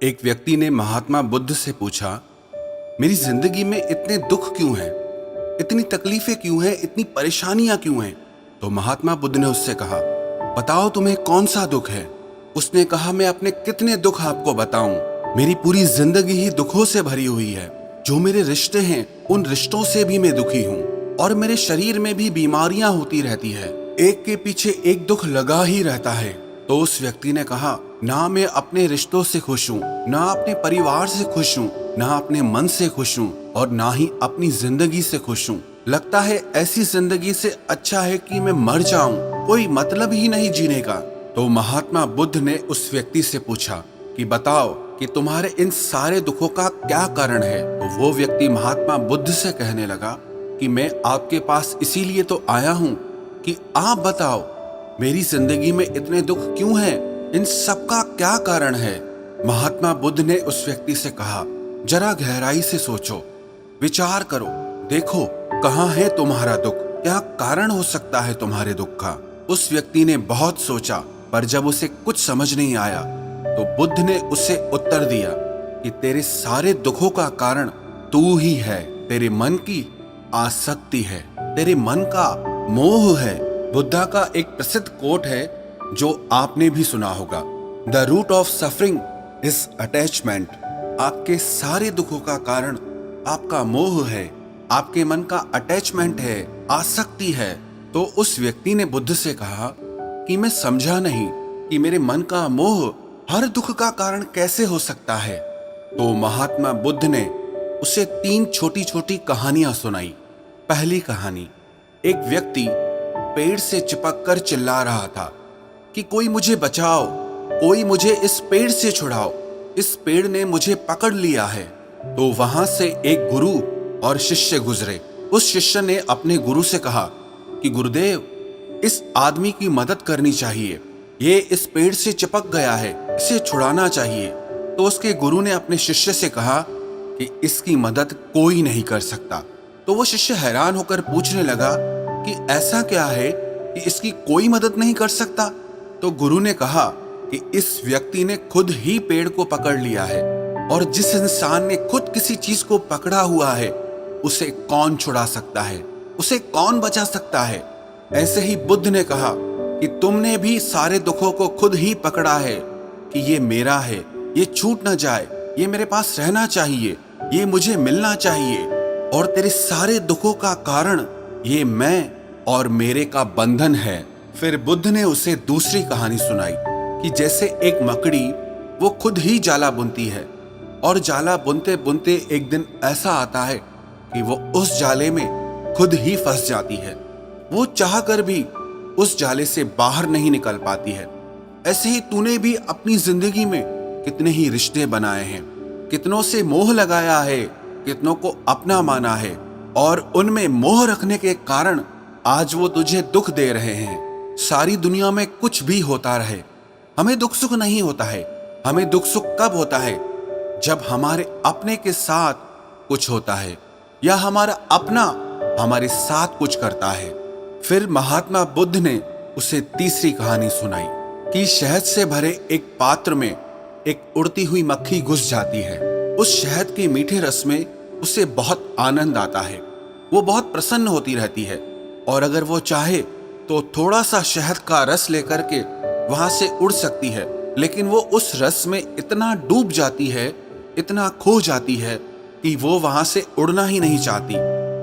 एक व्यक्ति ने महात्मा बुद्ध से पूछा, मेरी जिंदगी में इतने दुख क्यों हैं? इतनी तकलीफें क्यों हैं? इतनी परेशानियां क्यों हैं? तो महात्मा बुद्ध ने उससे कहा, बताओ तुम्हें कौन सा दुख है? उसने कहा, मैं अपने कितने दुख आपको बताऊं? मेरी पूरी जिंदगी ही दुखों से भरी हुई है। जो मेरे रिश्ते हैं उन रिश्तों से भी मैं दुखी हूँ और मेरे शरीर में भी बीमारियां होती रहती है। एक के पीछे एक दुख लगा ही रहता है। तो उस व्यक्ति ने कहा, ना मैं अपने रिश्तों से खुश हूँ, ना अपने परिवार से खुश हूँ, ना अपने मन से खुश हूँ और ना ही अपनी जिंदगी से खुश हूँ। लगता है ऐसी जिंदगी से अच्छा है कि मैं मर जाऊं, कोई मतलब ही नहीं जीने का। तो महात्मा बुद्ध ने उस व्यक्ति से पूछा कि बताओ कि तुम्हारे इन सारे दुखों का क्या कारण है? तो वो व्यक्ति महात्मा बुद्ध से कहने लगा कि मैं आपके पास इसीलिए तो आया हूँ कि आप बताओ मेरी जिंदगी में इतने दुख क्यों हैं? इन सब का क्या कारण है? महात्मा बुद्ध ने उस व्यक्ति से कहा, जरा गहराई से सोचो, विचार करो, देखो कहाँ है तुम्हारा दुख, क्या कारण हो सकता है तुम्हारे दुख का। उस व्यक्ति ने बहुत सोचा, पर जब उसे कुछ समझ नहीं आया तो बुद्ध ने उसे उत्तर दिया कि तेरे सारे दुखों का कारण तू ही है। तेरे मन की आसक्ति है, तेरे मन का मोह है। बुद्धा का एक प्रसिद्ध कोट है जो आपने भी सुना होगा, the root of suffering is attachment. आपके सारे दुखों का कारण आपका मोह है, आपके मन का अटैचमेंट है, आसक्ति है। तो उस व्यक्ति ने बुद्ध से कहा कि मैं समझा नहीं कि मेरे मन का मोह हर दुख का कारण कैसे हो सकता है। तो महात्मा बुद्ध ने उसे 3 छोटी छोटी कहानियां सुनाई। पहली कहानी, एक व्यक्ति पेड़ से चिपक कर चिल्ला रहा था कि कोई मुझे बचाओ, कोई मुझे इस पेड़ से छुड़ाओ, इस पेड़ ने मुझे पकड़ लिया है। तो वहां से एक गुरु और शिष्य गुजरे। उस शिष्य ने अपने गुरु से कहा कि गुरुदेव, इस आदमी की मदद करनी चाहिए, ये इस पेड़ से चिपक गया है, इसे छुड़ाना चाहिए। तो उसके गुरु ने अपने शिष्य से कहा कि इसकी मदद कोई नहीं कर सकता। तो वो शिष्य हैरान होकर पूछने लगा कि ऐसा क्या है कि इसकी कोई मदद नहीं कर सकता। तो गुरु ने कहा कि इस व्यक्ति ने खुद ही पेड़ को पकड़ लिया है और जिस इंसान ने खुद किसी चीज को पकड़ा हुआ है उसे कौन छुड़ा सकता है, उसे कौन बचा सकता है। ऐसे ही बुद्ध ने कहा कि तुमने भी सारे दुखों को खुद ही पकड़ा है कि ये मेरा है, ये छूट ना जाए, ये मेरे पास रहना चाहिए, ये मुझे मिलना चाहिए। और तेरे सारे दुखों का कारण ये मैं और मेरे का बंधन है। फिर बुद्ध ने उसे दूसरी कहानी सुनाई कि जैसे एक मकड़ी वो खुद ही जाला बुनती है और जाला बुनते बुनते एक दिन ऐसा आता है कि वो उस जाले में खुद ही फंस जाती है। वो चाह कर भी उस जाले से बाहर नहीं निकल पाती है। ऐसे ही तूने भी अपनी जिंदगी में कितने ही रिश्ते बनाए हैं, कितनों से मोह लगाया है, कितनों को अपना माना है और उनमें मोह रखने के कारण आज वो तुझे दुख दे रहे हैं। सारी दुनिया में कुछ भी होता रहे, हमें दुख सुख नहीं होता है। हमें दुख सुख कब होता है? जब हमारे अपने के साथ कुछ होता है या हमारा अपना हमारे साथ कुछ करता है। फिर महात्मा बुद्ध ने उसे तीसरी कहानी सुनाई कि शहद से भरे एक पात्र में एक उड़ती हुई मक्खी घुस जाती है। उस शहद के मीठे रस में उसे बहुत आनंद आता है, वो बहुत प्रसन्न होती रहती है और अगर वो चाहे तो थोड़ा सा शहद का रस लेकर के वहां से उड़ सकती है, लेकिन वो उस रस में इतना डूब जाती है, इतना खो जाती है कि वो वहां से उड़ना ही नहीं चाहती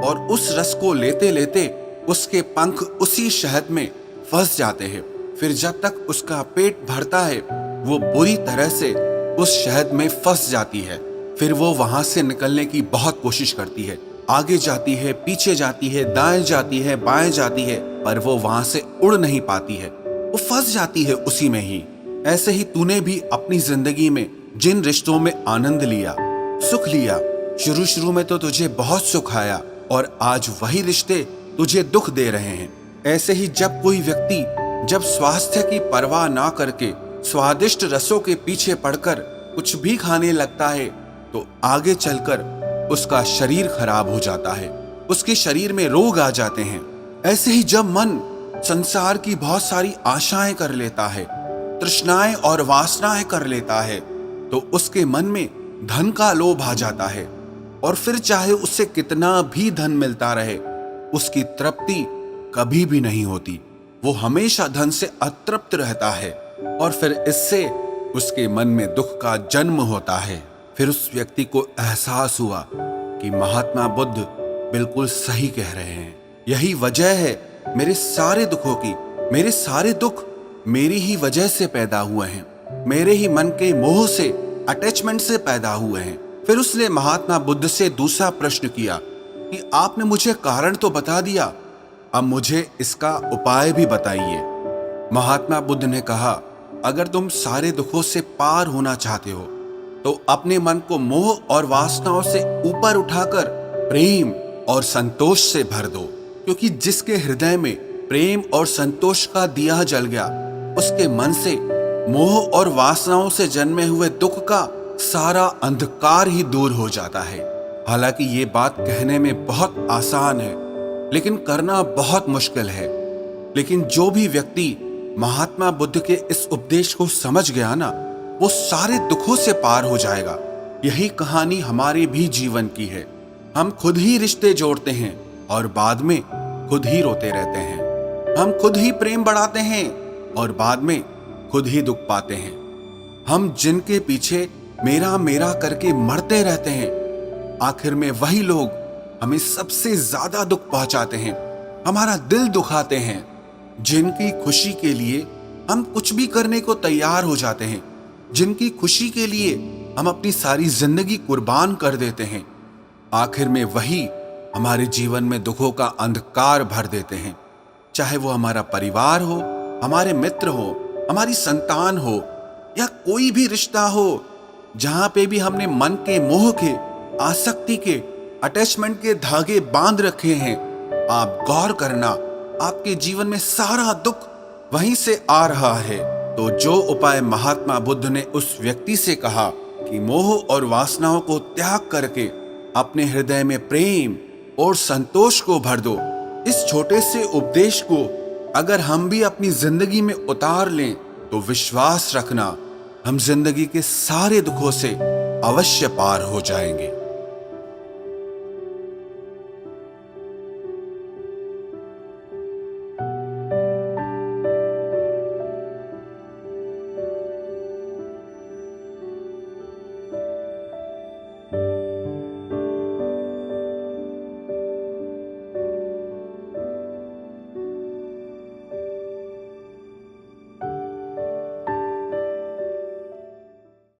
और उस रस को लेते लेते उसके पंख उसी शहद में फंस जाते हैं। फिर जब तक उसका पेट भरता है वो बुरी तरह से उस शहद में फंस जाती है। फिर वो वहां से निकलने की बहुत कोशिश करती है, आगे जाती है, पीछे जाती है, दाएं जाती है, बाएं जाती है, पर वो वहां से उड़ नहीं पाती है, वो फंस जाती है उसी में ही। ऐसे ही तूने भी अपनी जिंदगी में जिन रिश्तों में आनंद लिया, सुख लिया, शुरू शुरू में तो तुझे बहुत सुख आया और आज वही रिश्ते तुझे दुख दे रहे हैं। ऐसे ही जब कोई व्यक्ति जब स्वास्थ्य की परवाह ना करके स्वादिष्ट रसों के पीछे पड़कर कुछ भी खाने लगता है तो आगे चलकर उसका शरीर खराब हो जाता है, उसके शरीर में रोग आ जाते हैं। ऐसे ही जब मन संसार की बहुत सारी आशाएं कर लेता है, तृष्णाएं और वासनाएं कर लेता है, तो उसके मन में धन का लोभ आ जाता है और फिर चाहे उससे कितना भी धन मिलता रहे, उसकी तृप्ति कभी भी नहीं होती। वो हमेशा धन से अतृप्त रहता है और फिर इससे उसके मन में दुख का जन्म होता है। फिर उस व्यक्ति को एहसास हुआ कि महात्मा बुद्ध बिल्कुल सही कह रहे हैं। यही वजह है मेरे सारे दुखों की। मेरे सारे दुख मेरी ही वजह से पैदा हुए हैं, मेरे ही मन के मोह से, अटैचमेंट से पैदा हुए हैं। फिर उसने महात्मा बुद्ध से दूसरा प्रश्न किया कि आपने मुझे कारण तो बता दिया, अब मुझे इसका उपाय भी बताइए। महात्मा बुद्ध ने कहा, अगर तुम सारे दुखों से पार होना चाहते हो तो अपने मन को मोह और वासनाओं से ऊपर उठाकर प्रेम और संतोष से भर दो, क्योंकि जिसके हृदय में प्रेम और संतोष का दिया जल गया, उसके मन से मोह और वासनाओं से जन्मे हुए दुख का सारा अंधकार ही दूर हो जाता है। हालांकि ये बात कहने में बहुत आसान है, लेकिन करना बहुत मुश्किल है। लेकिन जो भी व्यक्ति महात्मा बुद्ध के इस उपदेश को समझ गया ना, वो सारे दुखों से पार हो जाएगा। यही कहानी हमारे भी जीवन की है। हम खुद ही रिश्ते जोड़ते हैं और बाद में खुद ही रोते रहते हैं। हम खुद ही प्रेम बढ़ाते हैं और बाद में खुद ही दुख पाते हैं। हम जिनके पीछे मेरा मेरा करके मरते रहते हैं, आखिर में वही लोग हमें सबसे ज्यादा दुख पहुंचाते हैं, हमारा दिल दुखाते हैं। जिनकी खुशी के लिए हम कुछ भी करने को तैयार हो जाते हैं, जिनकी खुशी के लिए हम अपनी सारी जिंदगी कुर्बान कर देते हैं, आखिर में वही हमारे जीवन में दुखों का अंधकार भर देते हैं। चाहे वो हमारा परिवार हो, हमारे मित्र हो, हमारी संतान हो या कोई भी रिश्ता हो, जहां पे भी हमने मन के मोह के, आसक्ति के, अटैचमेंट के धागे बांध रखे हैं, आप गौर करना, आपके जीवन में सारा दुख वहीं से आ रहा है। तो जो उपाय महात्मा बुद्ध ने उस व्यक्ति से कहा कि मोह और वासनाओं को त्याग करके अपने हृदय में प्रेम और संतोष को भर दो, इस छोटे से उपदेश को अगर हम भी अपनी जिंदगी में उतार लें तो विश्वास रखना, हम जिंदगी के सारे दुखों से अवश्य पार हो जाएंगे।